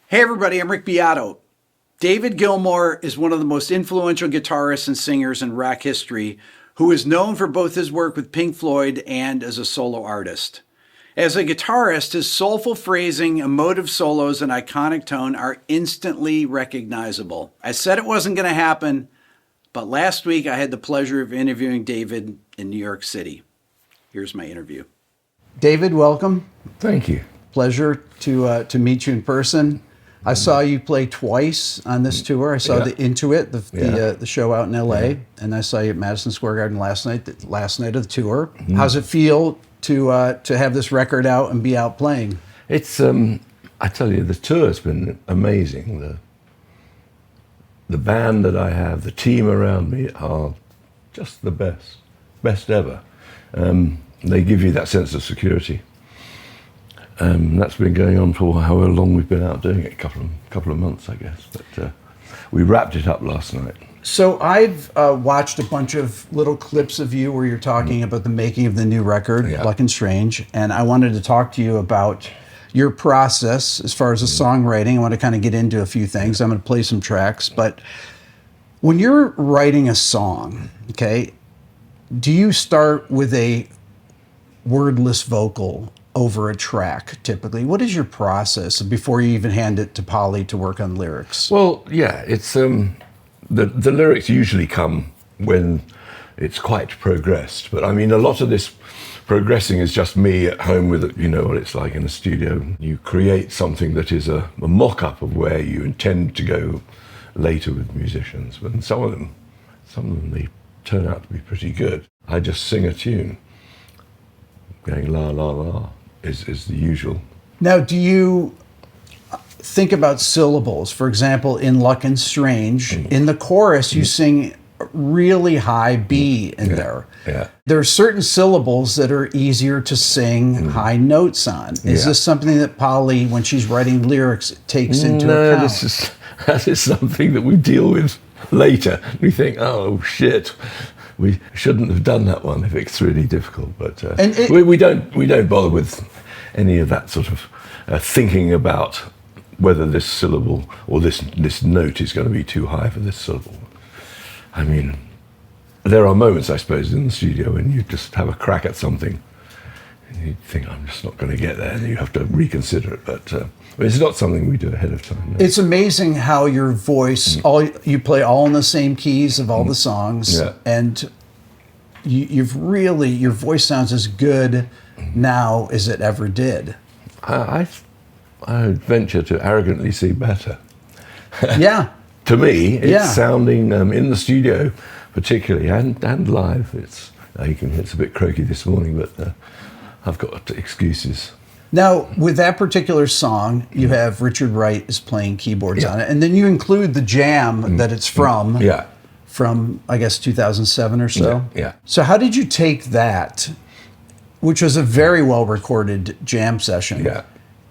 Hey everybody, I'm Rick Beato. David Gilmour is one of the most influential guitarists and singers in rock history who is known for both his work with Pink Floyd and as a solo artist. As a guitarist, his soulful phrasing, emotive solos, and iconic tone are instantly recognizable. I said it wasn't going to happen, but last week I had the pleasure of interviewing David in New York City. Here's my interview. David, welcome. Thank you. Pleasure to meet you in person. I saw you play twice on this tour. I saw the Intuit, the show out in LA, and I saw you at Madison Square Garden last night of the tour. How's it feel to have this record out and be out playing? It's I tell you, the tour's been amazing. The band that I have, the team around me are just the best ever. They give you that sense of security. That's been going on for however long we've been out doing it, a couple of months, I guess. But we wrapped it up last night. So I've watched a bunch of little clips of you where you're talking about the making of the new record, Luck and Strange, and I wanted to talk to you about your process as far as the songwriting. I want to kind of get into a few things. I'm going to play some tracks, but when you're writing a song, okay, do you start with a wordless vocal over a track, typically? What is your process before you even hand it to Polly to work on lyrics? Well, yeah, it's the lyrics usually come when it's quite progressed. But I mean, a lot of this progressing is just me at home with it. You know what it's like in the studio. You create something that is a mock-up of where you intend to go later with musicians. But some of them, they turn out to be pretty good. I just sing a tune, going la la la. Is the usual. Now, do you think about syllables? For example, in Luck and Strange, in the chorus, you sing really high B in there. Yeah. There are certain syllables that are easier to sing high notes on. Is this something that Polly, when she's writing lyrics, takes into account? That is something that we deal with later. We think, oh shit, we shouldn't have done that one if it's really difficult. But we don't bother with any of that sort of thinking about whether this syllable or this note is going to be too high for this syllable. I mean, there are moments, I suppose, in the studio when you just have a crack at something and you think, I'm just not going to get there, and you have to reconsider it. But it's not something we do ahead of time. No. It's amazing how your voice, you play all in the same keys of all the songs, and your voice sounds as good now as it ever did. I would venture to arrogantly say better. Yeah. To me, it's sounding in the studio, particularly, and live. It's a bit croaky this morning, but I've got excuses. Now, with that particular song, you have Richard Wright is playing keyboards on it, and then you include the jam that it's from. Yeah. From, I guess, 2007 or so. Yeah. So how did you take that, which was a very well-recorded jam session,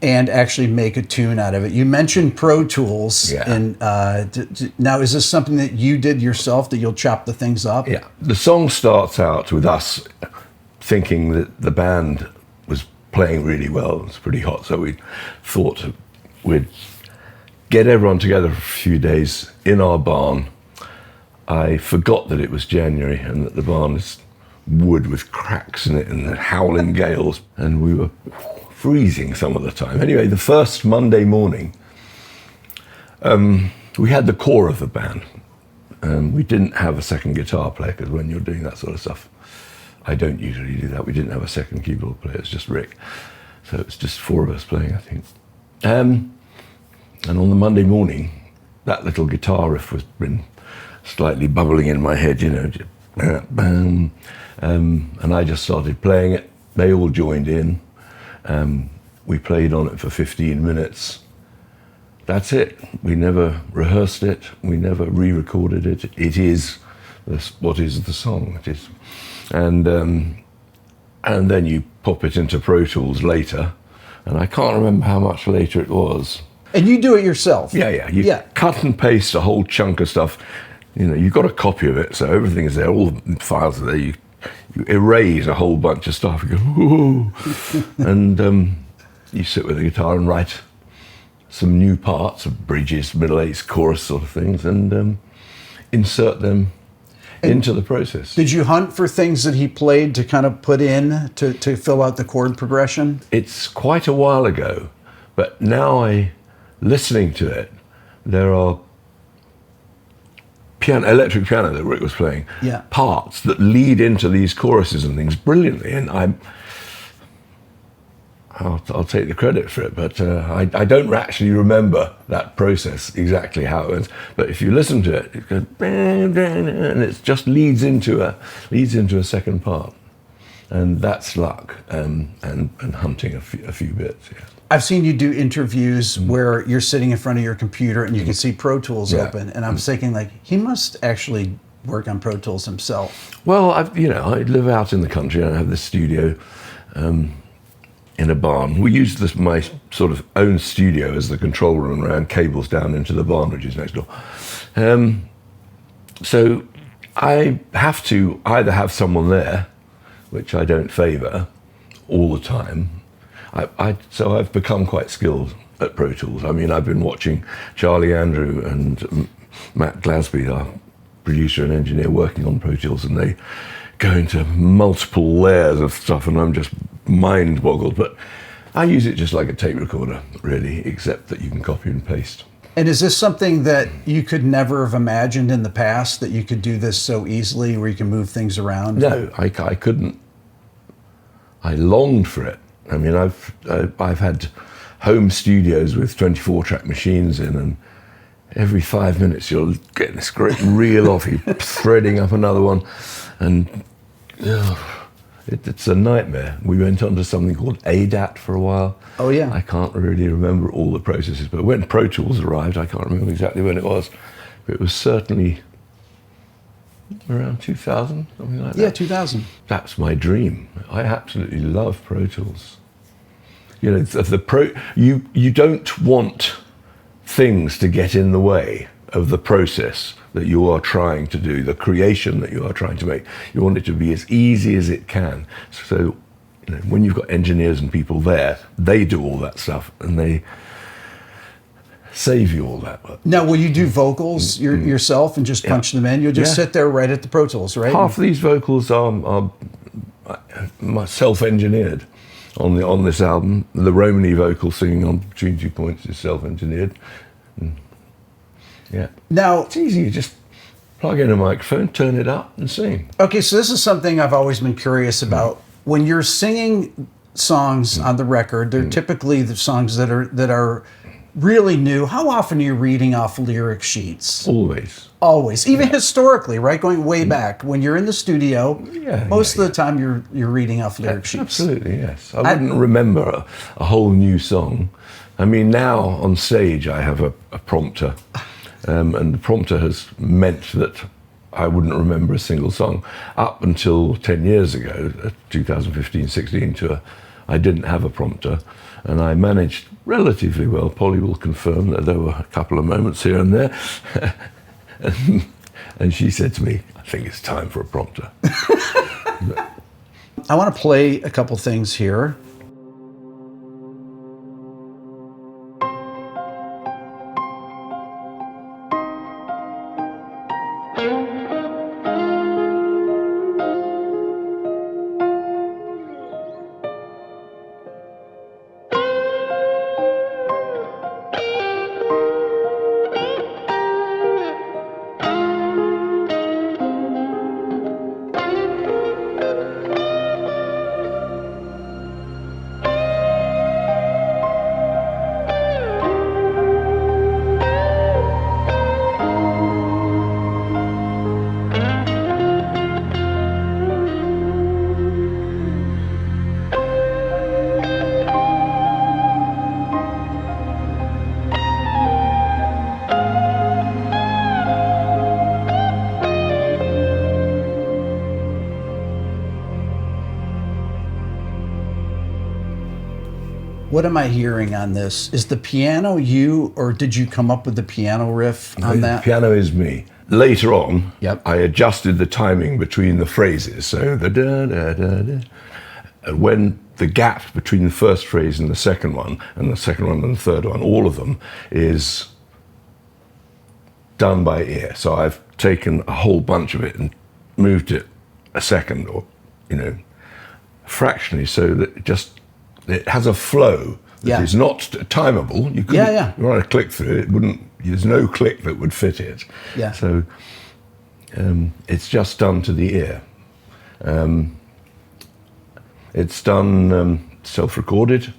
and actually make a tune out of it? You mentioned Pro Tools. Yeah. And now, is this something that you did yourself, that you'll chop the things up? Yeah. The song starts out with us thinking that the band was playing really well. It was pretty hot, so we thought we'd get everyone together for a few days in our barn. I forgot that it was January and that the barn is wood with cracks in it and howling gales, and we were freezing some of the time. Anyway, the first Monday morning, we had the core of the band. We didn't have a second guitar player, because when you're doing that sort of stuff, I don't usually do that. We didn't have a second keyboard player, it's just Rick. So it's just four of us playing, I think. And on the Monday morning, that little guitar riff was been slightly bubbling in my head, you know, bam. And I just started playing it. They all joined in. We played on it for 15 minutes. That's it. We never rehearsed it. We never re-recorded it. It is what is the song. It is, and then you pop it into Pro Tools later, and I can't remember how much later it was. And you do it yourself? Yeah. You cut and paste a whole chunk of stuff. You know, you've got a copy of it, so everything is there. All the files are there. You erase a whole bunch of stuff. You go, whoa, and you sit with the guitar and write some new parts of bridges, middle eighths, chorus sort of things, and insert them into the process. Did you hunt for things that he played to kind of put in to fill out the chord progression? It's quite a while ago, but now listening to it, there are electric piano that Rick was playing, parts that lead into these choruses and things brilliantly, and I'll take the credit for it, but I don't actually remember that process exactly how it went. But if you listen to it, it goes bang, bang, and it just leads into a second part, and that's luck and hunting a few bits. Yeah. I've seen you do interviews where you're sitting in front of your computer and you can see Pro Tools open, and I'm thinking like he must actually work on Pro Tools himself. Well, I live out in the country and I have this studio. In a barn. We use my sort of own studio as the control room, ran cables down into the barn, which is next door. So I have to either have someone there, which I don't favour all the time. So I've become quite skilled at Pro Tools. I mean, I've been watching Charlie Andrew and Matt Glasby, our producer and engineer, working on Pro Tools, and they go into multiple layers of stuff, and I'm just mind boggled. But I use it just like a tape recorder, really, except that you can copy and paste. And is this something that you could never have imagined in the past, that you could do this so easily, where you can move things around? No, I couldn't. I longed for it. I mean, I've had home studios with 24-track machines in, and every 5 minutes you're getting this great reel off, you're threading up another one, and it's a nightmare. We went on to something called ADAT for a while. Oh yeah. I can't really remember all the processes, but when Pro Tools arrived, I can't remember exactly when it was, but it was certainly around 2000, something like that. Yeah, 2000. That's my dream. I absolutely love Pro Tools. You know, you don't want things to get in the way of the process that you are trying to do, the creation that you are trying to make. You want it to be as easy as it can. So, when you've got engineers and people there, they do all that stuff and they save you all that work. Now, will you do vocals yourself and just punch them in? You'll just sit there right at the Pro Tools, right? Half of these vocals are self-engineered on this album. The Romany vocal singing on Between 2 Points is self-engineered. Yeah. Now, it's easy. You just plug in a microphone, turn it up, and sing. Okay, so this is something I've always been curious about. When you're singing songs on the record, they're typically the songs that are really new. How often are you reading off lyric sheets? Always. Always, even historically, right? Going way back, when you're in the studio, most of the time you're reading off lyric sheets. Absolutely, yes. I wouldn't remember a whole new song. I mean, now on stage I have a prompter. And the prompter has meant that I wouldn't remember a single song. Up until 10 years ago, 2015-16 tour, I didn't have a prompter, and I managed relatively well. Polly will confirm that there were a couple of moments here and there. And she said to me, I think it's time for a prompter. I want to play a couple things here. What am I hearing on this? Is the piano you, or did you come up with the piano riff on that? The piano is me. Later on, I adjusted the timing between the phrases. So the da da da da. And when the gap between the first phrase and the second one, and the second one and the third one, all of them, is done by ear. So I've taken a whole bunch of it and moved it a second, or fractionally, so that it has a flow that is not timeable. You couldn't you want to click through it, wouldn't. There's no click that would fit it. Yeah. So it's just done to the ear. It's done self-recorded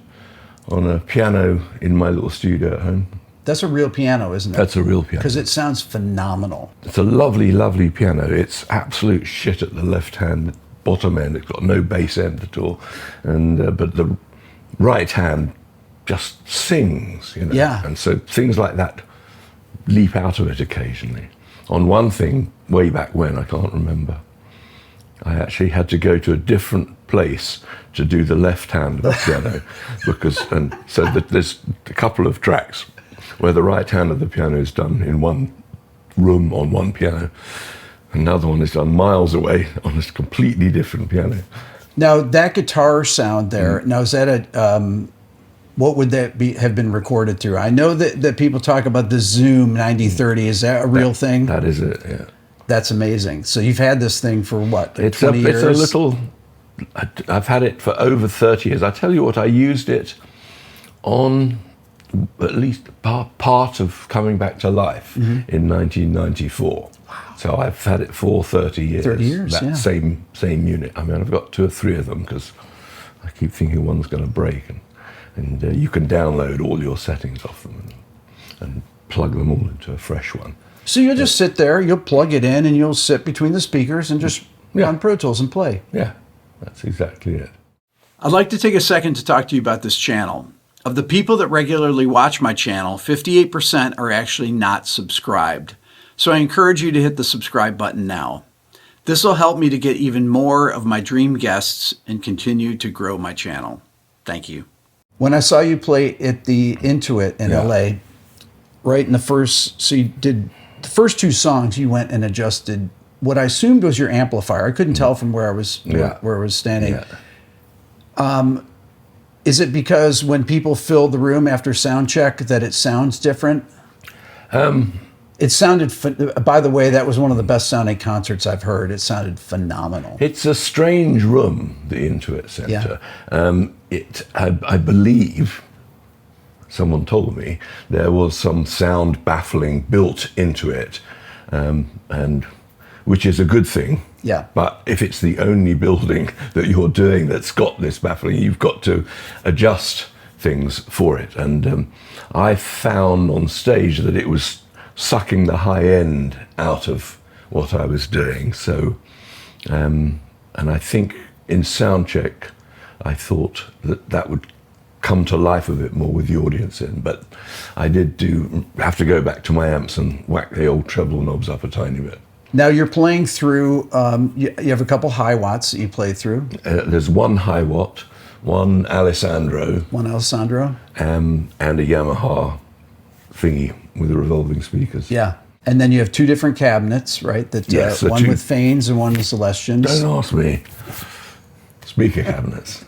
on a piano in my little studio at home. That's a real piano, isn't it? That's a real piano. Because it sounds phenomenal. It's a lovely, lovely piano. It's absolute shit at the left-hand bottom end. It's got no bass end at all. And but the right hand just sings, Yeah. And so things like that leap out of it occasionally. On one thing, way back when, I can't remember, I actually had to go to a different place to do the left hand of the piano, there's a couple of tracks where the right hand of the piano is done in one room on one piano, another one is done miles away on a completely different piano. Now that guitar sound there, now is that what would that have been recorded through? I know that people talk about the Zoom 9030. Is that a real thing? That is it, yeah. That's amazing. So you've had this thing for what, like 20 years? It's a little, I've had it for over 30 years. I tell you what, I used it on at least part of Coming Back to Life in 1994. Wow. So I've had it for 30 years. 30 years, that same unit. I mean, I've got 2 or 3 of them because I keep thinking one's going to break. And you can download all your settings off them and plug them all into a fresh one. So you'll just sit there, you'll plug it in, and you'll sit between the speakers and just on Pro Tools and play. Yeah, that's exactly it. I'd like to take a second to talk to you about this channel. Of the people that regularly watch my channel, 58% are actually not subscribed. So I encourage you to hit the subscribe button now. This will help me to get even more of my dream guests and continue to grow my channel. Thank you. When I saw you play at the Intuit in LA, right in the first, so you did the first 2 songs, you went and adjusted what I assumed was your amplifier. I couldn't tell from where I was where I was standing. Yeah. Is it because when people fill the room after sound check that it sounds different? It sounded, by the way, that was one of the best sounding concerts I've heard. It sounded phenomenal. It's a strange room, the Intuit Center. Yeah. I believe, someone told me, there was some sound baffling built into it, and which is a good thing. Yeah. But if it's the only building that you're doing that's got this baffling, you've got to adjust things for it. And I found on stage that it was sucking the high end out of what I was doing. So, and I think in sound check, I thought that would come to life a bit more with the audience in. But I did have to go back to my amps and whack the old treble knobs up a tiny bit. Now you're playing through, you have a couple high watts that you play through. There's one high watt, one Alessandro. One Alessandro. And a Yamaha thingy with the revolving speakers. Yeah. And then you have 2 different cabinets, right? That yes, one with Paynes and one with Celestians. Don't ask me. Speaker cabinets.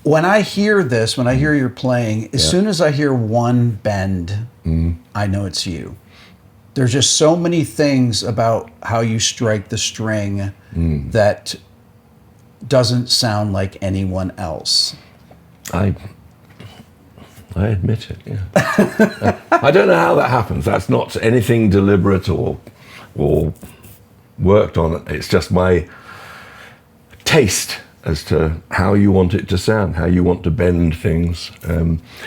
When I hear this, when I hear you're playing, as soon as I hear one bend, I know it's you. There's just so many things about how you strike the string that doesn't sound like anyone else. I admit it, yeah. I don't know how that happens. That's not anything deliberate or worked on. It's just my taste as to how you want it to sound, how you want to bend things.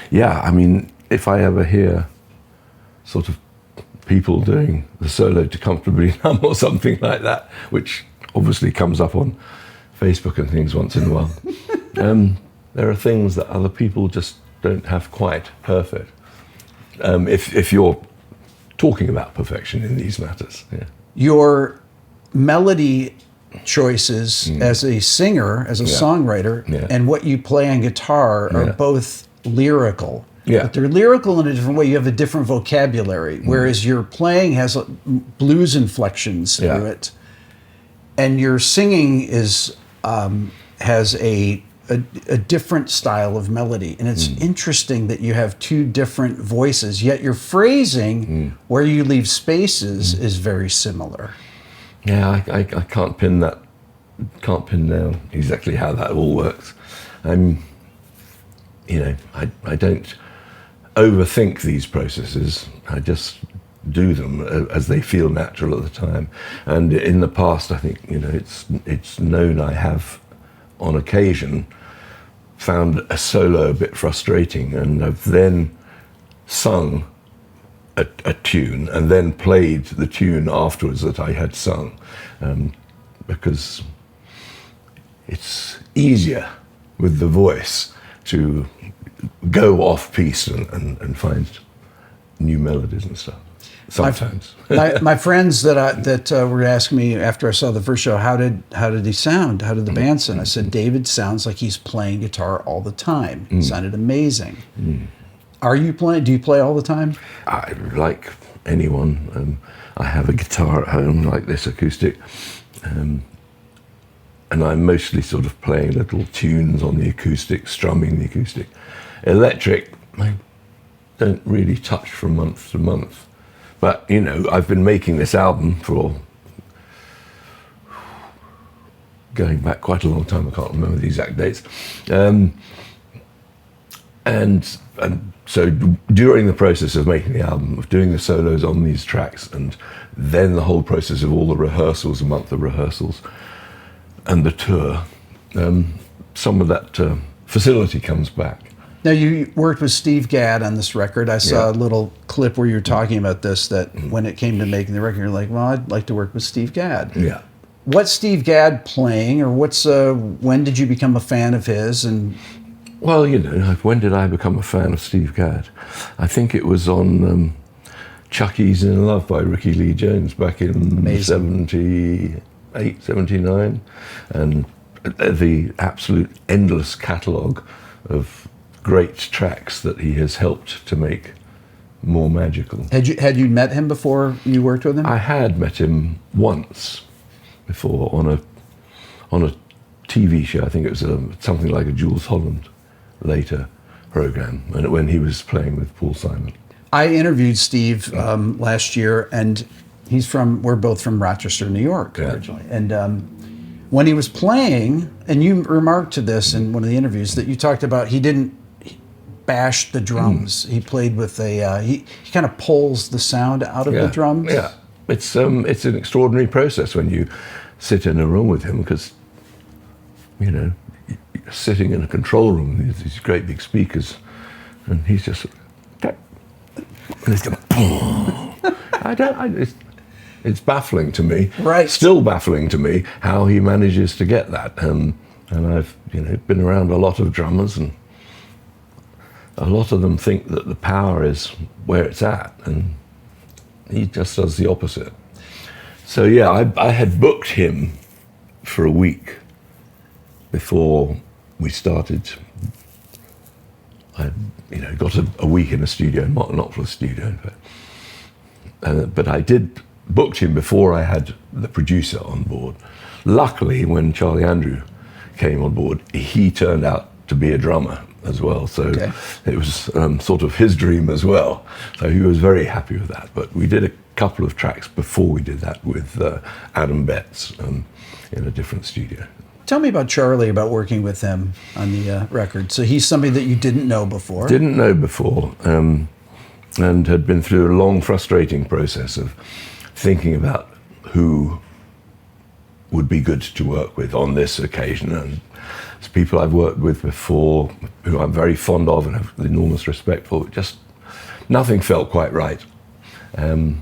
Yeah, I mean, if I ever hear sort of people doing the solo to Comfortably Numb or something like that, which obviously comes up on Facebook and things once in a while, there are things that other people just don't have quite perfect. If you're talking about perfection in these matters. Yeah. Your melody choices as a singer, as a songwriter, and what you play on guitar are both lyrical. Yeah. But they're lyrical in a different way. You have a different vocabulary, whereas your playing has blues inflections through it. And your singing is has a different style of melody, and it's interesting that you have two different voices, yet your phrasing, where you leave spaces, is very similar. Yeah, I can't pin down exactly how that all works. I don't overthink these processes. I just do them as they feel natural at the time. And in the past, I think, it's known I have, on occasion, found a solo a bit frustrating, and I've then sung a tune and then played the tune afterwards that I had sung, because it's easier with the voice to go off piece and find new melodies and stuff. Sometimes. My friends that were asking me after I saw the first show, how did he sound? How did the band sound? I said, David sounds like he's playing guitar all the time. It sounded amazing. Are you playing? Do you play all the time? I, like anyone, I have a guitar at home like this, acoustic, and I'm mostly sort of playing little tunes on the acoustic, strumming the acoustic. Electric, I don't really touch from month to month. But, I've been making this album for going back quite a long time. I can't remember the exact dates. And so during the process of making the album, of doing the solos on these tracks, and then the whole process of all the rehearsals, a month of rehearsals, and the tour, some of that facility comes back. Now, you worked with Steve Gadd on this record. I saw a little clip where you were talking about this, that when it came to making the record, you're like, well, I'd like to work with Steve Gadd. Yeah. What's Steve Gadd playing, or when did you become a fan of his? And well, when did I become a fan of Steve Gadd? I think it was on Chucky's in Love by Ricky Lee Jones back in 78, 79. And the absolute endless catalogue of great tracks that he has helped to make more magical. Had you met him before you worked with him? I had met him once before on a TV show. I think it was something like a Jules Holland later program, and when he was playing with Paul Simon. I interviewed Steve last year, and we're both from Rochester, New York originally. And when he was playing, and you remarked to this in one of the interviews, that you talked about he didn't bash the drums. He played with he kind of pulls the sound out of the drums. Yeah, it's an extraordinary process when you sit in a room with him, because you're sitting in a control room with these great big speakers, and he's just and it's going. It's baffling to me. Right. Still baffling to me how he manages to get that. And I've been around a lot of drummers, and a lot of them think that the power is where it's at, and he just does the opposite. So I had booked him for a week before we started. I got a week in a studio, not for a studio, but I booked him before I had the producer on board. Luckily, when Charlie Andrew came on board, he turned out to be a drummer as well, so it was sort of his dream as well. So he was very happy with that. But we did a couple of tracks before we did that with Adam Betts in a different studio. Tell me about Charlie, about working with him on the record. So he's somebody that you didn't know before. Didn't know before, and had been through a long, frustrating process of thinking about who would be good to work with on this occasion. And it's people I've worked with before, who I'm very fond of and have enormous respect for, but just nothing felt quite right. And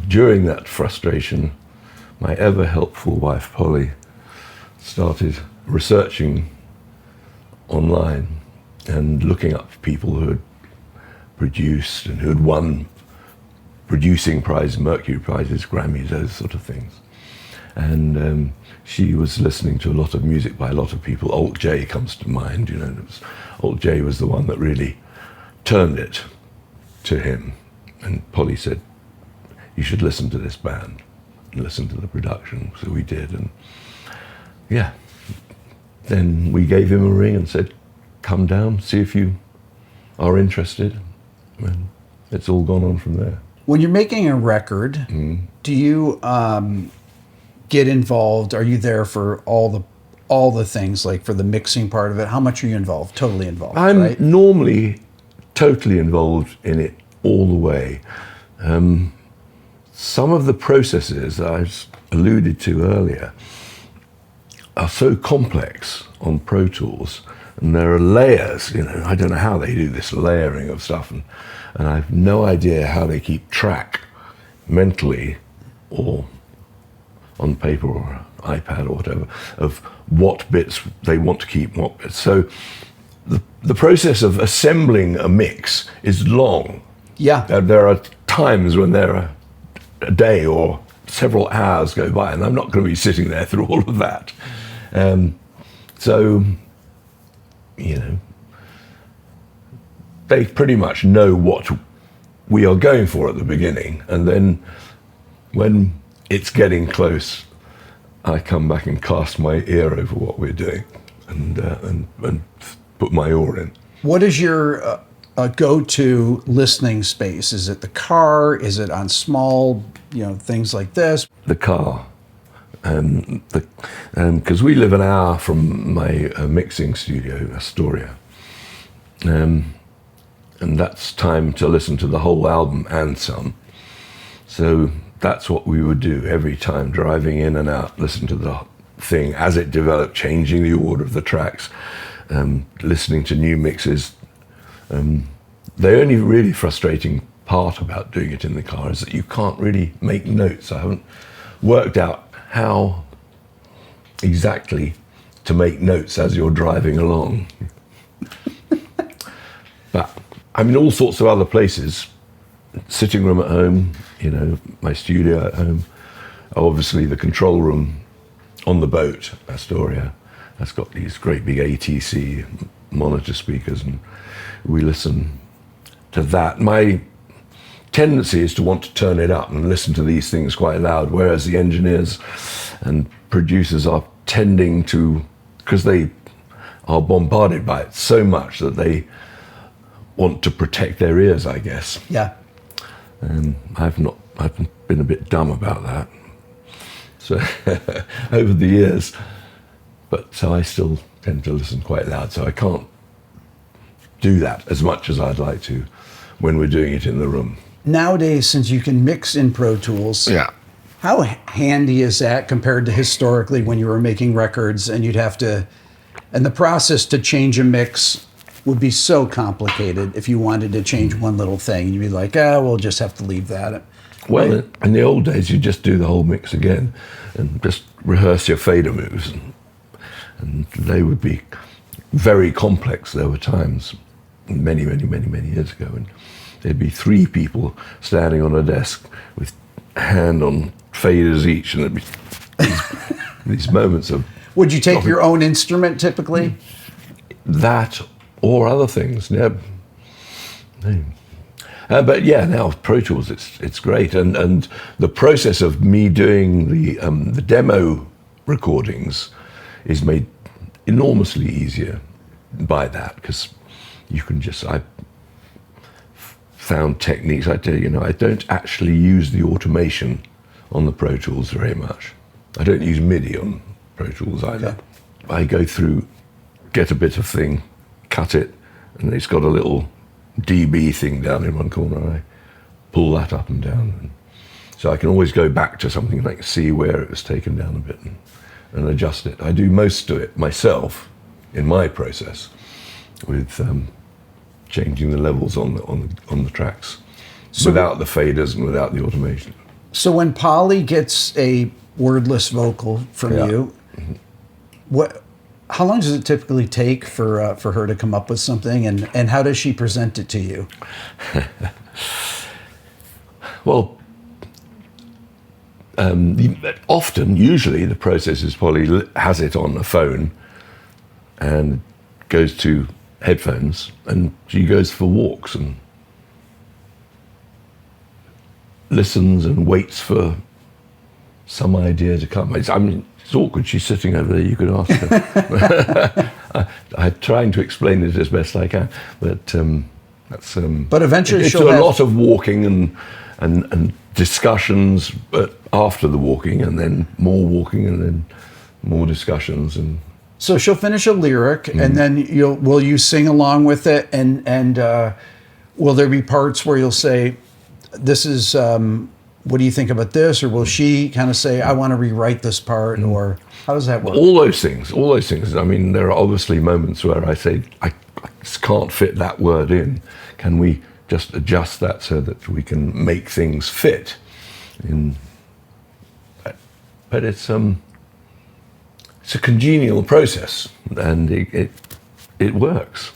during that frustration, my ever helpful wife, Polly, started researching online and looking up people who had produced and who had won producing prizes, Mercury prizes, Grammys, those sort of things. And she was listening to a lot of music by a lot of people. Alt J comes to mind, Alt J was the one that really turned it to him. And Polly said, you should listen to this band and listen to the production. So we did, and then we gave him a ring and said, come down, see if you are interested. And it's all gone on from there. When you're making a record, do you get involved? Are you there for all the things, like for the mixing part of it? How much are you involved? Totally involved, I'm right? normally totally involved in it all the way. Some of the processes that I've alluded to earlier are so complex on Pro Tools, and there are layers, you know, I don't know how they do this layering of stuff, and I have no idea how they keep track mentally or on paper or iPad or whatever of what bits they want to keep, what bits. So the process of assembling a mix is long. Yeah. There are times when there are a day or several hours go by, and I'm not going to be sitting there through all of that. So, you know, they pretty much know what we are going for at the beginning, and then when it's getting close, I come back and cast my ear over what we're doing and put my oar in. What is your go-to listening space? Is it the car? Is it on small, things like this? The car. Because we live an hour from my mixing studio, Astoria. And that's time to listen to the whole album and some. So that's what we would do every time, driving in and out, listen to the thing as it developed, changing the order of the tracks, listening to new mixes. The only really frustrating part about doing it in the car is that you can't really make notes. I haven't worked out how exactly to make notes as you're driving along. But I'm in all sorts of other places, sitting room at home, my studio at home, obviously the control room on the boat, Astoria, that's got these great big ATC monitor speakers, and we listen to that. My tendency is to want to turn it up and listen to these things quite loud, whereas the engineers and producers are tending to, because they are bombarded by it so much that they want to protect their ears, I guess. Yeah. And I've been a bit dumb about that. So over the years, but so I still tend to listen quite loud, so I can't do that as much as I'd like to when we're doing it in the room. Nowadays, since you can mix in Pro Tools, yeah, how handy is that compared to historically when you were making records and you'd have to, and the process to change a mix would be so complicated if you wanted to change one little thing. You'd be like, we'll just have to leave that. Well, right? In the old days, you just do the whole mix again and just rehearse your fader moves. And they would be very complex. There were times, many years ago, and there'd be 3 people standing on a desk with a hand on faders each, and there'd be these moments of... Would you take your own instrument typically? That or other things, yeah. But yeah, now Pro Tools, it's great, and the process of me doing the demo recordings is made enormously easier by that, because you can I found techniques. I tell you, I don't actually use the automation on the Pro Tools very much. I don't use MIDI on Pro Tools either. Okay. I go through, get a bit of thing, cut it, and it's got a little dB thing down in one corner. I pull that up and down. And so I can always go back to something, like see where it was taken down a bit and adjust it. I do most of it myself in my process with changing the levels on the tracks, so without the faders and without the automation. So when Polly gets a wordless vocal from you, how long does it typically take for her to come up with something, and how does she present it to you? Well, usually the process is Polly has it on a phone and goes to headphones, and she goes for walks and listens and waits for some idea to come. I mean, it's awkward. She's sitting over there. You could ask her. I'm trying to explain it as best I can, but that's. But eventually, it's a lot of walking and discussions, but after the walking, and then more walking, and then more discussions, and. So she'll finish a lyric, and then will you sing along with it, and will there be parts where you'll say, "This is what do you think about this?" Or will she kind of say, "I want to rewrite this part," or how does that work? All those things. I mean, there are obviously moments where I say, I just can't fit that word in. Can we just adjust that so that we can make things fit? But it's a congenial process, and it works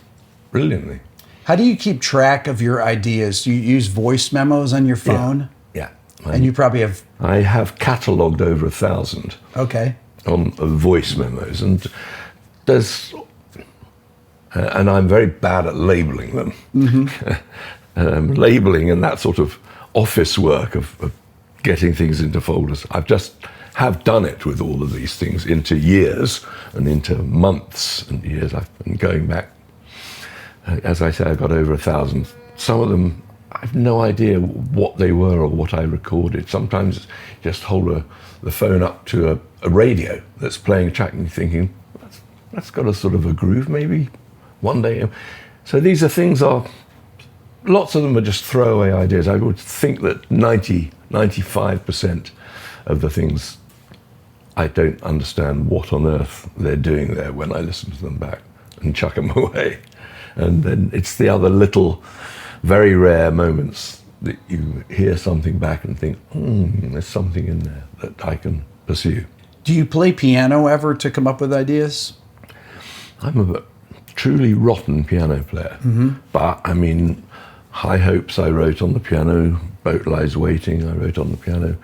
brilliantly. How do you keep track of your ideas? Do you use voice memos on your phone? Yeah. And you probably have... I have catalogued over 1,000. Okay. On voice memos, and there's... and I'm very bad at labeling them. Mm-hmm. Labeling and that sort of office work of getting things into folders. I've just have done it with all of these things into years and into months and years. I've been going back. As I say, I've got over 1,000. Some of them, I have no idea what they were or what I recorded. Sometimes just hold the phone up to a radio that's playing a track and you're thinking, that's got a sort of a groove maybe one day. So these are things lots of them are just throwaway ideas. I would think that 95% of the things, I don't understand what on earth they're doing there when I listen to them back and chuck them away. And then it's the other little, very rare moments that you hear something back and think, there's something in there that I can pursue. Do you play piano ever to come up with ideas? I'm a truly rotten piano player. Mm-hmm. But, I mean, High Hopes I wrote on the piano, Boat Lies Waiting I wrote on the piano,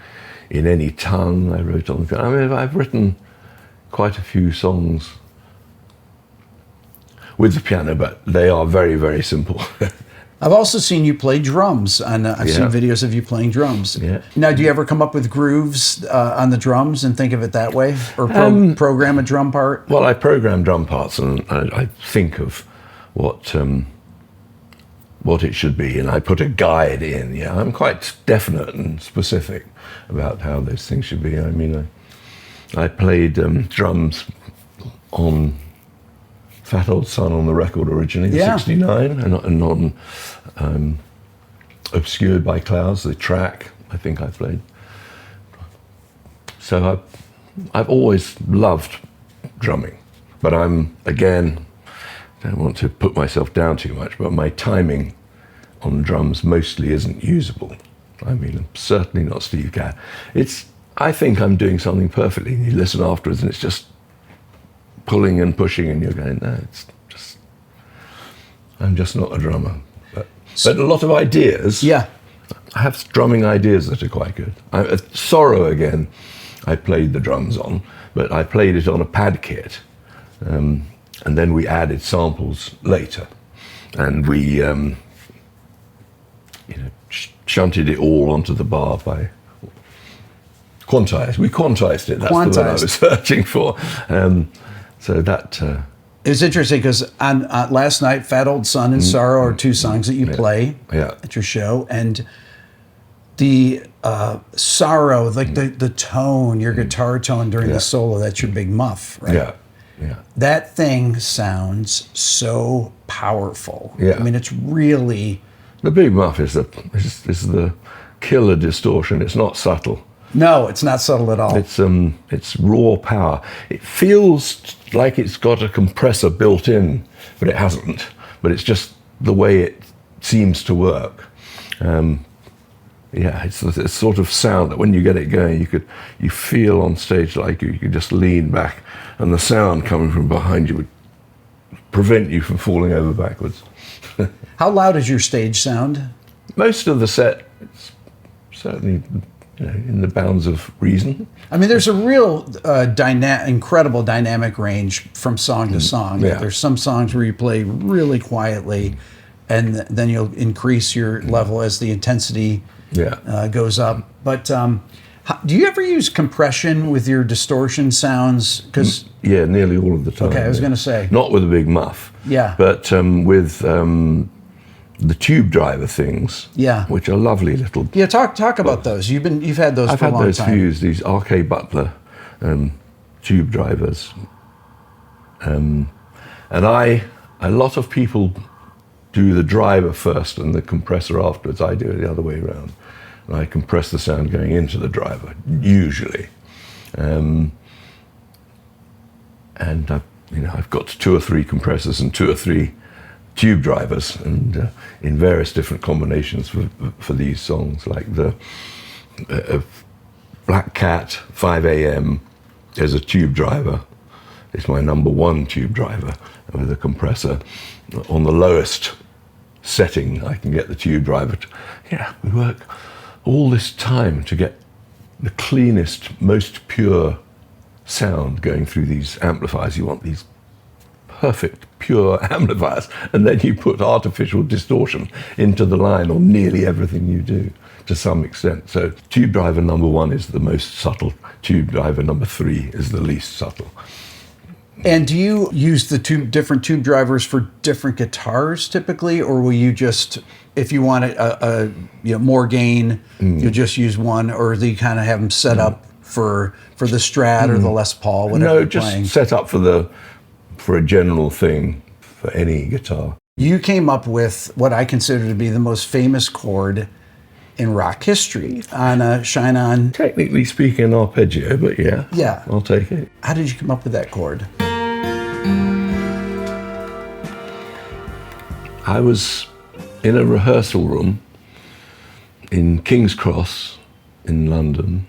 In Any Tongue I wrote on the piano. I mean, I've written quite a few songs with the piano, but they are very, very simple. I've also seen you play drums, and I've seen videos of you playing drums. Yeah. Now, do you ever come up with grooves on the drums and think of it that way, or program a drum part? Well, I program drum parts, and I think of what it should be, and I put a guide in. Yeah, I'm quite definite and specific about how those things should be. I mean, I played drums on Fat Old Son on the record originally, in '69, and on Obscured by Clouds, the track, I think I played. So I've always loved drumming, but don't want to put myself down too much, but my timing on drums mostly isn't usable. I mean, I'm certainly not Steve Gadd. I think I'm doing something perfectly, and you listen afterwards and it's just pulling and pushing, and you're going, no, I'm just not a drummer. But a lot of ideas. Yeah. I have drumming ideas that are quite good. Sorrow, again, I played the drums on, but I played it on a pad kit. And then we added samples later. And we shunted it all onto the bar by quantized. We quantized it. That's the word I was searching for. So that... It's interesting because on last night, Fat Old Son and Sorrow are two songs that you play at your show. And the Sorrow, like the tone, your guitar tone during the solo, that's your big muff, right? Yeah, yeah. That thing sounds so powerful. Yeah. I mean, it's really... The big muff is the killer distortion. It's not subtle. No, it's not subtle at all. It's raw power. It feels like it's got a compressor built in, but it hasn't. But it's just the way it seems to work. It's a sort of sound that when you get it going, you feel on stage like you could just lean back, and the sound coming from behind you would prevent you from falling over backwards. How loud is your stage sound? Most of the set, it's certainly in the bounds of reason. I mean, there's a real incredible dynamic range from song to song. Yeah. There's some songs where you play really quietly, and then you'll increase your level as the intensity goes up. But Do you ever use compression with your distortion sounds? Because yeah, nearly all of the time. Okay, I was going to say. Not with a big muff. Yeah. But with the tube driver things. Yeah. Which are lovely little. Yeah, talk about those. You've had those for a long time. I've had those fused. These R.K. Butler tube drivers. And a lot of people do the driver first and the compressor afterwards. I do it the other way around. And I compress the sound going into the driver, usually. And I've got 2 or 3 compressors and 2 or 3 tube drivers, and in various different combinations for these songs, like the Black Cat 5 AM is a tube driver. It's my number 1 tube driver with a compressor. On the lowest setting, I can get the tube driver to, we work all this time to get the cleanest, most pure sound going through these amplifiers. You want these perfect, pure amplifiers, and then you put artificial distortion into the line on nearly everything you do, to some extent. So tube driver number 1 is the most subtle. Tube driver number 3 is the least subtle. And do you use the different tube drivers for different guitars typically, or will you just, if you want a more gain, you'll just use one, or do you kind of have them set up for the Strat or the Les Paul, whatever you're playing? No, just set up for a general thing for any guitar. You came up with what I consider to be the most famous chord in rock history on a Shine On. Technically speaking, arpeggio, but yeah, I'll take it. How did you come up with that chord? I was in a rehearsal room in King's Cross in London.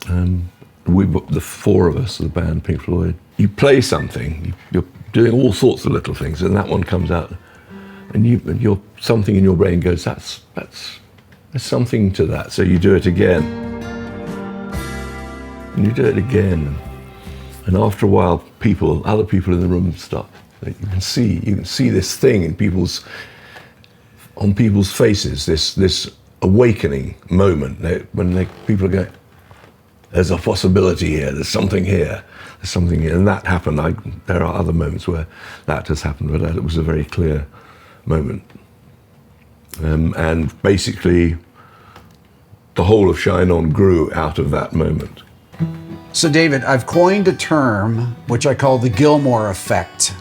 The 4 of us, the band Pink Floyd. You play something, you're doing all sorts of little things, and that one comes out, and you're something in your brain goes, there's something to that. So you do it again, and you do it again, and after a while, other people in the room stop. You can see this thing on people's faces, this awakening moment when people are going, there's a possibility here, there's something here, and that happened. There are other moments where that has happened, but it was a very clear moment. And basically, the whole of Shine On grew out of that moment. So David, I've coined a term which I call the Gilmour effect.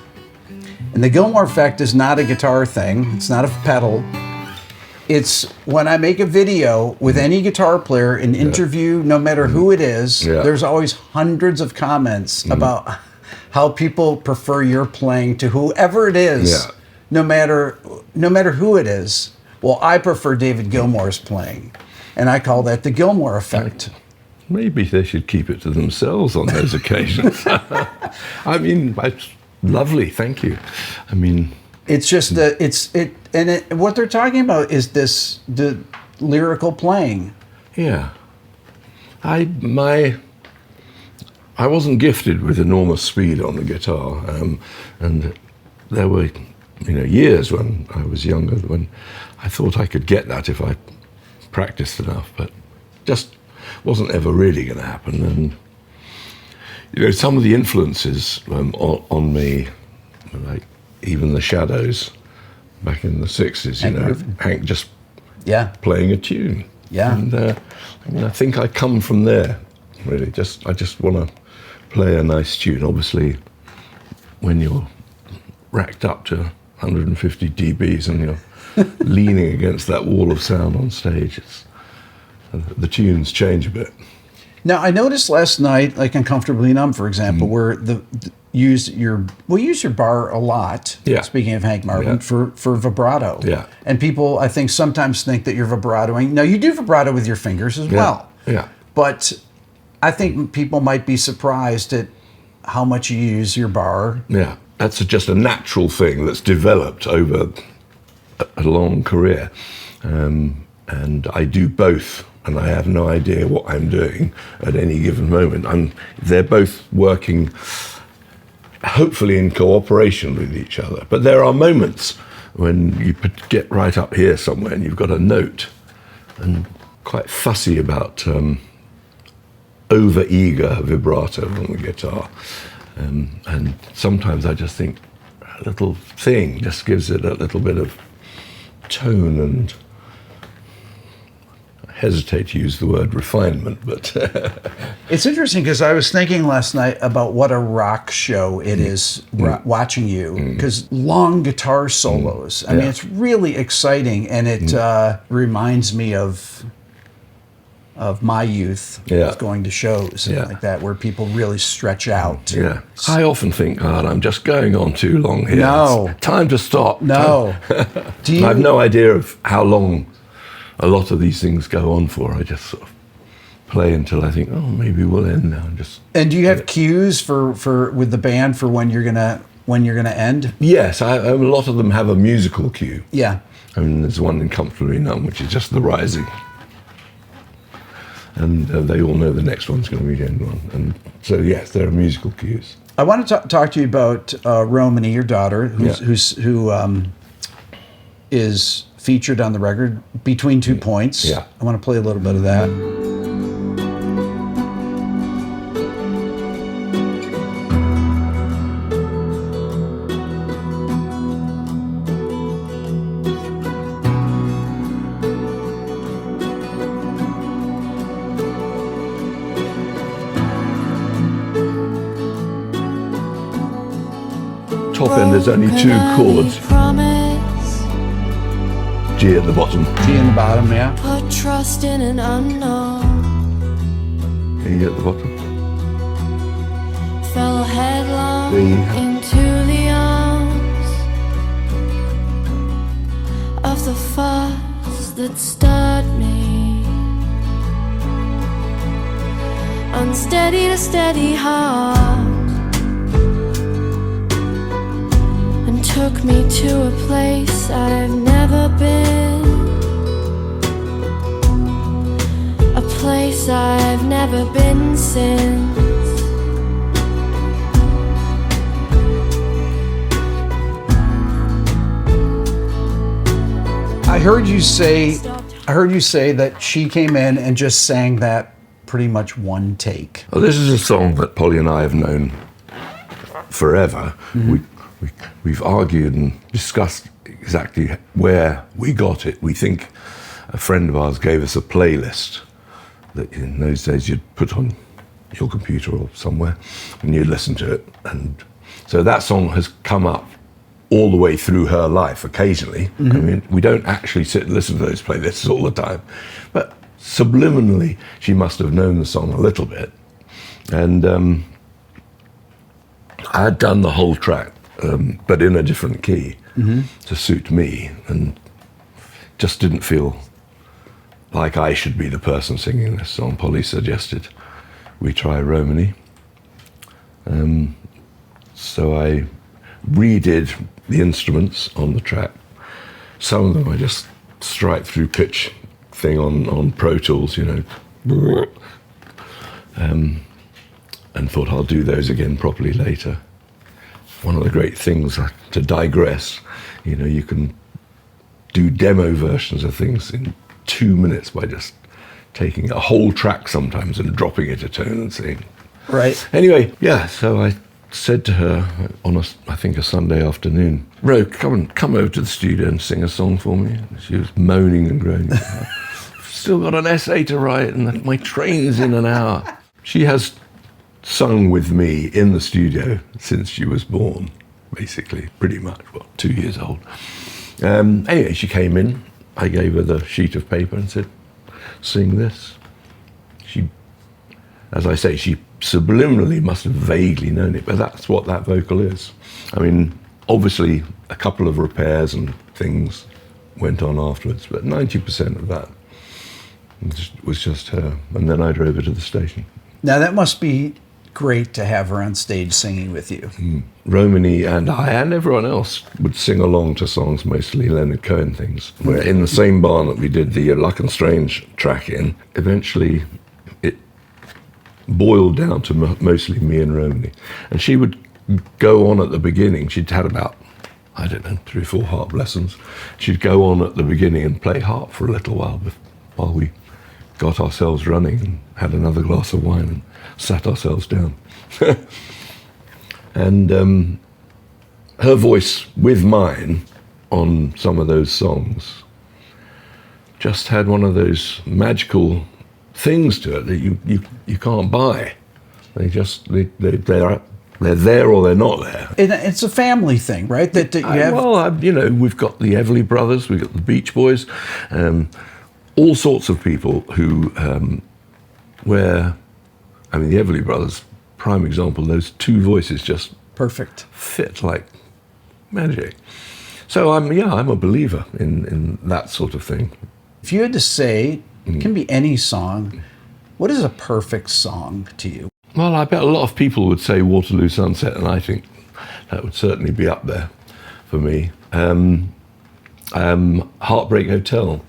And the Gilmour effect is not a guitar thing, it's not a pedal. It's when I make a video with any guitar player, an interview, no matter who it is, there's always hundreds of comments about how people prefer your playing to whoever it is, no matter who it is. Well, I prefer David Gilmour's playing, and I call that the Gilmour effect. Maybe they should keep it to themselves on those occasions. I mean, it's lovely, thank you. I mean, it's just what they're talking about is the lyrical playing. Yeah, I wasn't gifted with enormous speed on the guitar, and there were years when I was younger when I thought I could get that if I practiced enough, but just wasn't ever really going to happen. And some of the influences on me, like even the Shadows back in the 60s, Hank just playing a tune. Yeah. And I think I come from there, really. I just want to play a nice tune. Obviously, when you're racked up to 150 dBs and you're leaning against that wall of sound on stage, the tunes change a bit. Now, I noticed last night, like Uncomfortably Numb, for example, where we use your bar a lot, speaking of Hank Marvin, for vibrato. Yeah. And people, I think, sometimes think that you're vibratoing. Now, you do vibrato with your fingers as well. Yeah. But I think people might be surprised at how much you use your bar. Yeah. That's just a natural thing that's developed over a long career. And I do both. And I have no idea what I'm doing at any given moment. They're both working, hopefully in cooperation with each other. But there are moments when you get right up here somewhere and you've got a note, and quite fussy about over-eager vibrato on the guitar. And sometimes I just think a little thing just gives it a little bit of tone, and I hesitate to use the word refinement, but... It's interesting because I was thinking last night about what a rock show it is watching you, because long guitar solos. I mean, it's really exciting, and it reminds me of my youth, of going to shows and like that, where people really stretch out. Yeah. I often think, God, I'm just going on too long here. No. It's time to stop. No. I have no idea of how long a lot of these things go on for. I just sort of play until I think, oh, maybe we'll end now. And do you have cues for with the band for when you're gonna end? Yes, a lot of them have a musical cue. Yeah. I mean, there's one in Comfortably Numb, which is just the rising. And they all know the next one's going to be the end one. And so, yes, there are musical cues. I want to talk to you about Romany, your daughter, who is featured on the record, Between 2 Points. Yeah. I want to play a little bit of that. Top end, there's only 2 chords. G at the bottom. G in the bottom, yeah. Put trust in an unknown. E at the bottom. Fell headlong B. into the arms of the force that stirred me. Unsteady to steady heart. Took me to a place I've never been, a place I've never been since. I heard you say that she came in and just sang that pretty much one take. Well, this is a song that Polly and I have known forever. We've argued and discussed exactly where we got it. We think a friend of ours gave us a playlist that in those days you'd put on your computer or somewhere and you'd listen to it. And so that song has come up all the way through her life occasionally. I mean, we don't actually sit and listen to those playlists all the time, but subliminally she must have known the song a little bit. And I had done the whole track, but in a different key to suit me, and just didn't feel like I should be the person singing this song. Polly suggested we try Romany. So I redid the instruments on the track. Some of them I just strike through pitch thing on Pro Tools, you know. And thought I'll do those again properly later. One of the great things, to digress, you know, you can do demo versions of things in 2 minutes by just taking a whole track sometimes and dropping it a tone and saying. Right. Anyway, yeah, so I said to her on I think a Sunday afternoon, Ro, come over to the studio and sing a song for me. And she was moaning and groaning. I've still got an essay to write and my train's in an hour. She has sung with me in the studio since she was born, basically, pretty much, 2 years old. Anyway, she came in, I gave her the sheet of paper and said, sing this. She, as I say, she subliminally must have vaguely known it, but that's what that vocal is. I mean, obviously a couple of repairs and things went on afterwards, but 90% of that was just her. And then I drove her to the station. Now that must be great to have her on stage singing with you. Romany and I and everyone else would sing along to songs, mostly Leonard Cohen things. We're in the same barn that we did the Luck and Strange track in. Eventually it boiled down to mostly me and Romany. And she would go on at the beginning. She'd had about, I don't know, 3 or 4 harp lessons. She'd go on at the beginning and play harp for a little while we got ourselves running and had another glass of wine and sat ourselves down. And her voice with mine on some of those songs just had one of those magical things to it that you can't buy. They're there or they're not there. And it's a family thing, right? That you have. Well, we've got the Everly Brothers, we've got the Beach Boys, all sorts of people who, the Everly Brothers, prime example, those two voices just Perfect. fit like magic. So I'm a believer in that sort of thing. If you had to say, it can be any song, what is a perfect song to you? Well, I bet a lot of people would say Waterloo Sunset, and I think that would certainly be up there for me. Heartbreak Hotel.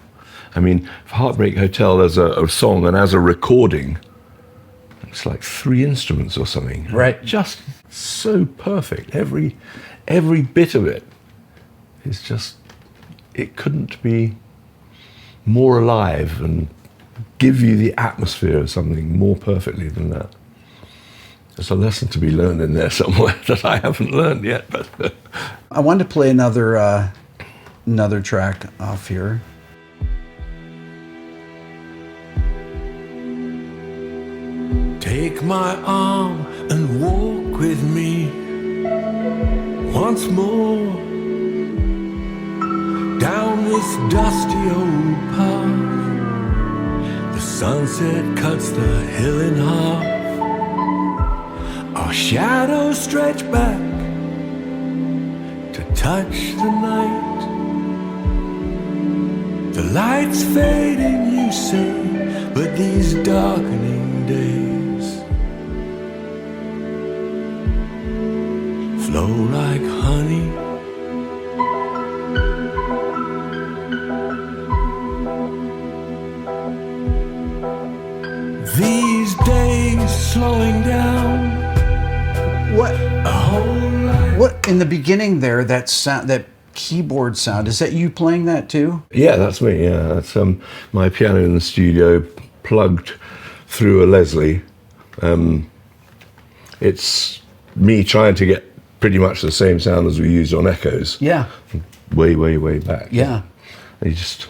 I mean, for Heartbreak Hotel, as a song and as a recording, it's like 3 instruments or something. Right. Just so perfect. Every bit of it is just, it couldn't be more alive and give you the atmosphere of something more perfectly than that. There's a lesson to be learned in there somewhere that I haven't learned yet. But I wanted to play another track off here. Take my arm and walk with me once more down this dusty old path. The sunset cuts the hill in half. Our shadows stretch back to touch the night. The lights fading, you say, but these darkening days flow like honey. These days slowing down. What in the beginning there, that sound, that keyboard sound, is that you playing that too? yeah, that's me. Yeah, that's my piano in the studio, plugged through a Leslie. It's me trying to get pretty much the same sound as we used on Echoes. Yeah. Way back. Yeah. And you just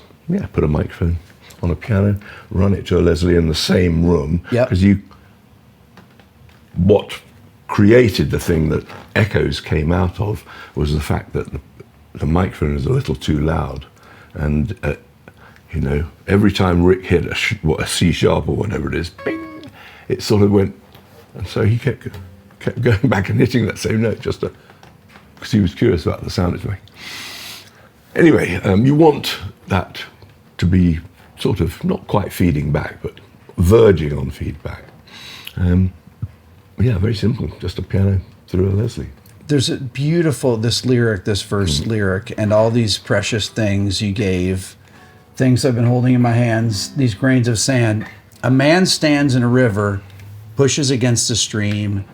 put a microphone on a piano, run it to a Leslie in the same room. Yeah. Because what created the thing that Echoes came out of was the fact that the microphone is a little too loud, and every time Rick hit a C sharp or whatever it is, bing, it sort of went, and so he kept going back and hitting that same note just because he was curious about the sound it's making. Anyway, you want that to be sort of not quite feeding back, but verging on feedback. Very simple, just a piano through a Leslie. There's a beautiful, this verse lyric, and all these precious things you gave, things I've been holding in my hands, these grains of sand. A man stands in a river, pushes against a stream.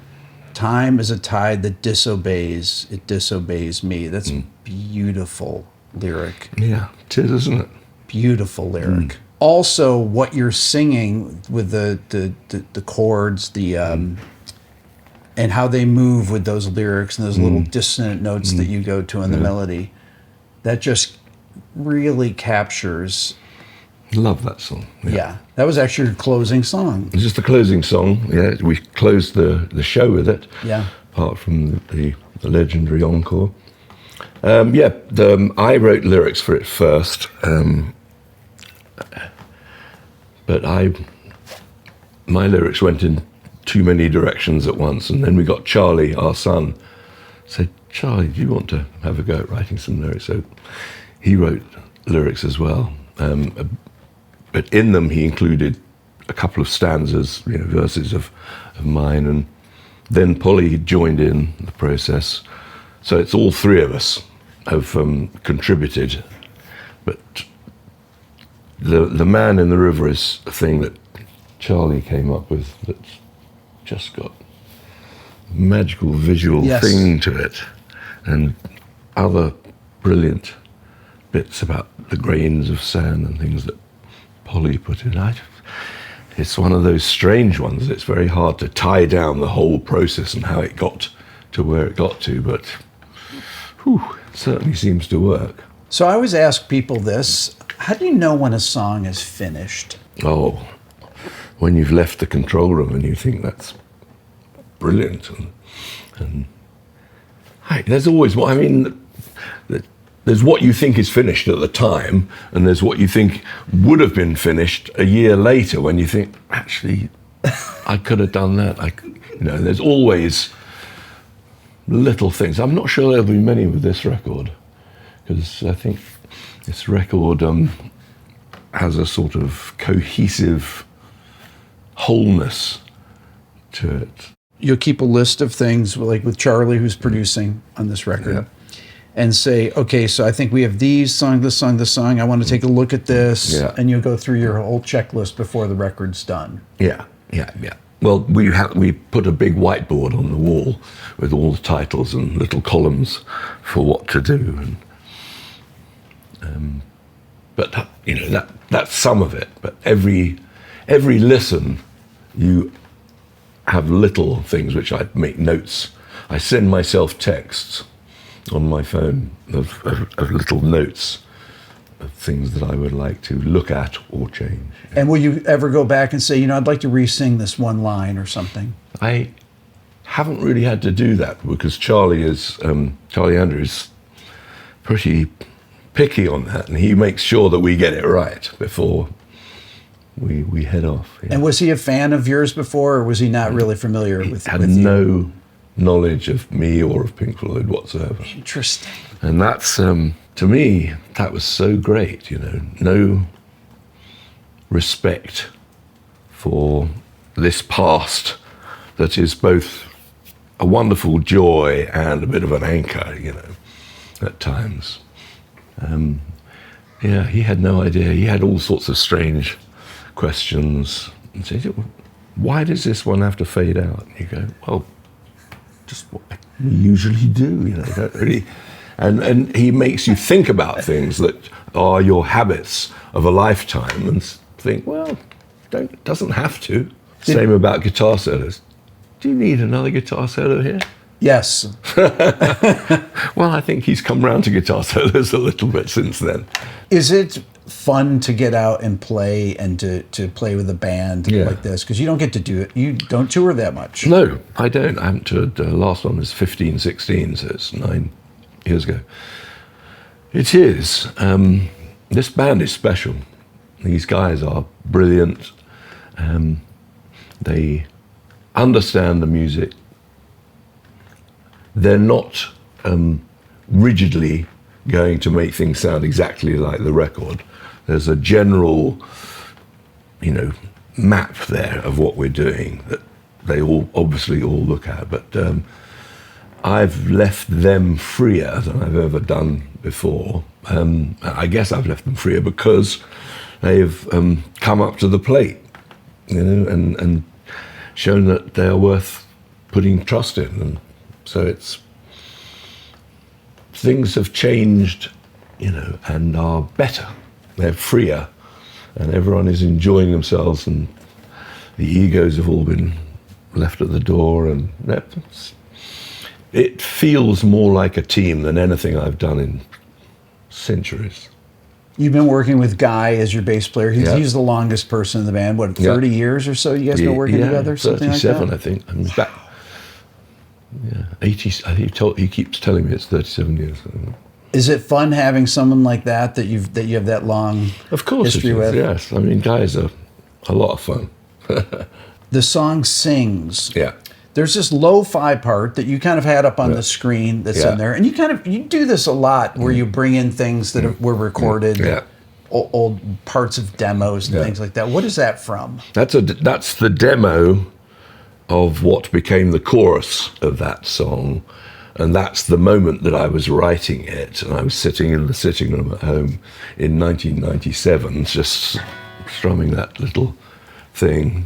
Time is a tide that disobeys. It disobeys me. That's a beautiful lyric. Yeah, it is, isn't it? Beautiful lyric. Also, what you're singing with the chords, and how they move with those lyrics and those little dissonant notes that you go to in the melody, that just really captures. Love that song. Yeah, that was actually your closing song. It's just the closing song. Yeah, we closed the show with it. Yeah. Apart from the legendary encore. I wrote lyrics for it first, but my lyrics went in too many directions at once, and then we got Charlie, our son, said, "Charlie, do you want to have a go at writing some lyrics?" So he wrote lyrics as well, but in them he included a couple of stanzas, verses of mine, and then Polly joined in the process. So it's all three of us have contributed, but the Man in the River is a thing that Charlie came up with that's just got a magical visual thing to it, and other brilliant bits about the grains of sand and things that Polly put in. it's one of those strange ones. It's very hard to tie down the whole process and how it got to where it got to, but it certainly seems to work. So I always ask people this: how do you know when a song is finished? Oh, when you've left the control room and you think that's brilliant, and there's always what I mean. There's what you think is finished at the time, and there's what you think would have been finished a year later when you think, actually, I could have done that. There's always little things. I'm not sure there'll be many with this record, because I think this record has a sort of cohesive wholeness to it. You'll keep a list of things, like with Charlie, who's producing on this record, and say, okay, so I think we have these song, this song, this song. I want to take a look at this, and you'll go through your whole checklist before the record's done. Yeah. Well, we put a big whiteboard on the wall with all the titles and little columns for what to do, but that's some of it. But every listen, you have little things which I make notes. I send myself texts on my phone of little notes of things that I would like to look at or change. And will you ever go back and say, I'd like to re-sing this one line or something? I haven't really had to do that, because Charlie Andrew is pretty picky on that, and he makes sure that we get it right before we head off. Yeah. And was he a fan of yours before, or was he not really familiar with you? No knowledge of me or of Pink Floyd whatsoever. Interesting. And that's, to me, that was so great, no respect for this past that is both a wonderful joy and a bit of an anchor, at times. He had no idea. He had all sorts of strange questions. And said, why does this one have to fade out? And you go, well, just what we usually do, don't really. And he makes you think about things that are your habits of a lifetime, and think, well, doesn't have to. Same about guitar solos. Do you need another guitar solo here? Yes. Well, I think he's come round to guitar solos a little bit since then. Is it fun to get out and play and to play with a band like this? Because you don't get to do it. You don't tour that much. No, I don't. I haven't toured. The last one was 15, 16, so it's 9 years ago. It is. This band is special. These guys are brilliant. They understand the music. They're not rigidly going to make things sound exactly like the record. There's a general, map there of what we're doing that they all obviously all look at. But I've left them freer than I've ever done before. I guess I've left them freer because they've come up to the plate, and shown that they're worth putting trust in. And so things have changed, and are better. They're freer, and everyone is enjoying themselves, and the egos have all been left at the door, and it feels more like a team than anything I've done in centuries. You've been working with Guy as your bass player. He's the longest person in the band. What, 30 years or so? You guys been working together? Something like that? 37, I think. I mean, back. 80. He keeps telling me it's 37 years. Is it fun having someone like that you have that long of course history with? Yes, I mean, Guy's a lot of fun. The song Sings. Yeah. There's this lo-fi part that you kind of had up on the screen that's in there, and you do this a lot where you bring in things that were recorded, old parts of demos and things like that. What is that from? That's the demo of what became the chorus of that song, and that's the moment that I was writing it, and I was sitting in the sitting room at home in 1997, just strumming that little thing.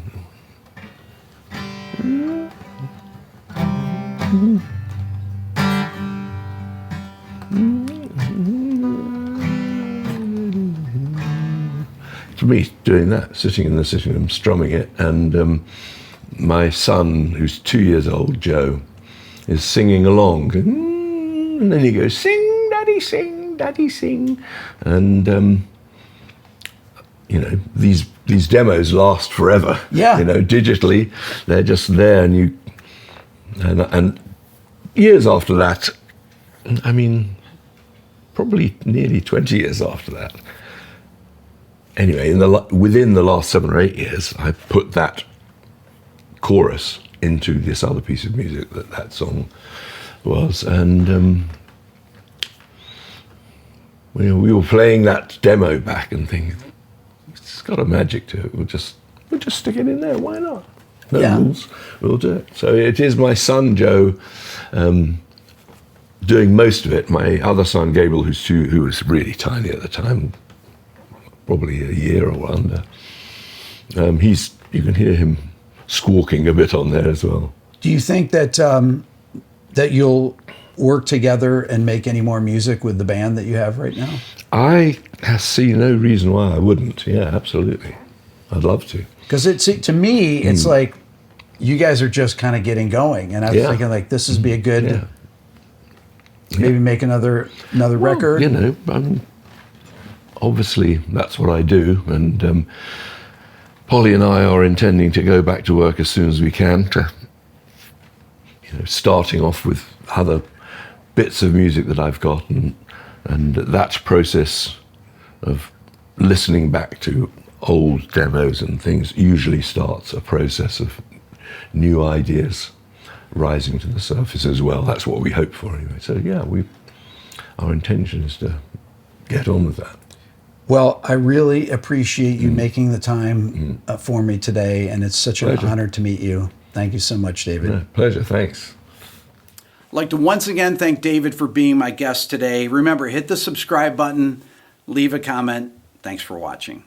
to me doing that, sitting in the sitting room, strumming it, and my son, who's 2 years old, Joe, is singing along, and then he goes, "Sing, Daddy, sing, Daddy, sing," and you know, these demos last forever. Yeah. You know, digitally, they're just there, and years after that, I mean, probably nearly 20 years after that. Anyway, within the last 7 or 8 years, I put that chorus into this other piece of music that song was, and we were playing that demo back and thinking, it's got a magic to it. We'll just stick it in there. Why not? No rules. We'll do it. So it is my son Joe doing most of it. My other son Gabriel, who was really tiny at the time, probably a year or under. You can hear him squawking a bit on there as well. Do you think that that you'll work together and make any more music with the band that you have right now? I see no reason why I wouldn't. Yeah, absolutely. I'd love to. Because to me, it's like you guys are just kind of getting going, and I was thinking like this would be a good maybe make another record. You know, obviously that's what I do, and Polly and I are intending to go back to work as soon as we can, to, you know, starting off with other bits of music that I've got, and that process of listening back to old demos and things usually starts a process of new ideas rising to the surface as well. That's what we hope for anyway. So yeah, our intention is to get on with that. Well, I really appreciate you making the time for me today, and it's such an honor to meet you. Thank you so much, David. Yeah, pleasure, thanks. I'd like to once again thank David for being my guest today. Remember, hit the subscribe button, leave a comment. Thanks for watching.